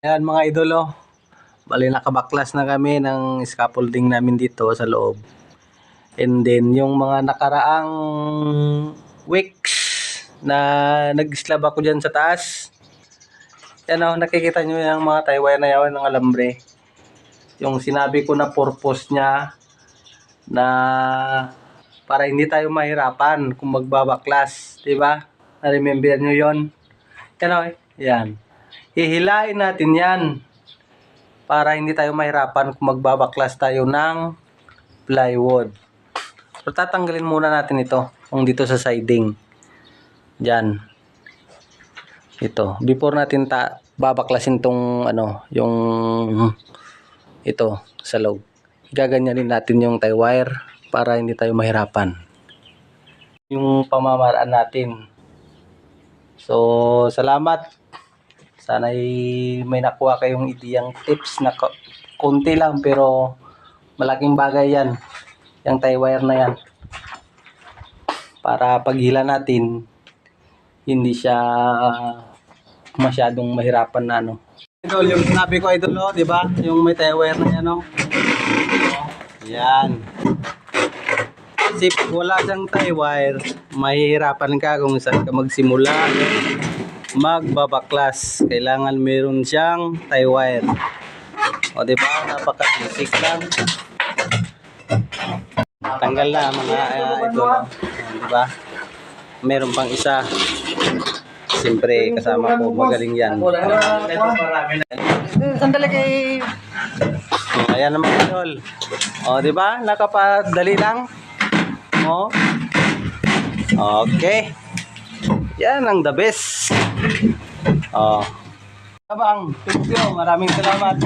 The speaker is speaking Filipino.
Ayan mga idolo, bali nakabaklas na kami ng scaffolding namin dito sa loob. And then yung mga nakaraang weeks na nag-slab ako dyan sa taas. Yan o, nakikita nyo yung mga tie wire na yawan ng alambre. Yung sinabi ko na purpose niya na para hindi tayo mahirapan kung magbabaklas, di ba? Na-remember nyo yon? Yan o, yan. Hihilain natin yan para hindi tayo mahirapan kung magbabaklas tayo ng plywood. So tatanggalin muna natin ito kung dito sa siding. Diyan. Ito, before natin babaklasin tong ano, yung ito sa loob. Gaganyanin natin yung tie wire para hindi tayo mahirapan. Yung pamamaraan natin. So, salamat. Sana may nakuha kayong ideyang tips na konti lang pero malaking bagay yan. Yung tie wire na yan. Para paghila natin, hindi siya masyadong mahirapan na ano. Idol, yung sinabi ko idol, no, di ba? Yung may tie wire na yan, no? Yan. Kasi wala siyang tie wire, mahihirapan ka kung saan ka magsimula magbabaklas. Kailangan meron siyang tie wire. O di ba? Napaka-basic lang. Tanggal na mga ito, no? Di ba? Meron pang isa. Siyempre kasama ko magaling yan. Sandali kay... Ayan naman idol. O di ba? Nakapadali lang. O. Okay. Yan ang the best. O. Abang, thank you. Maraming salamat.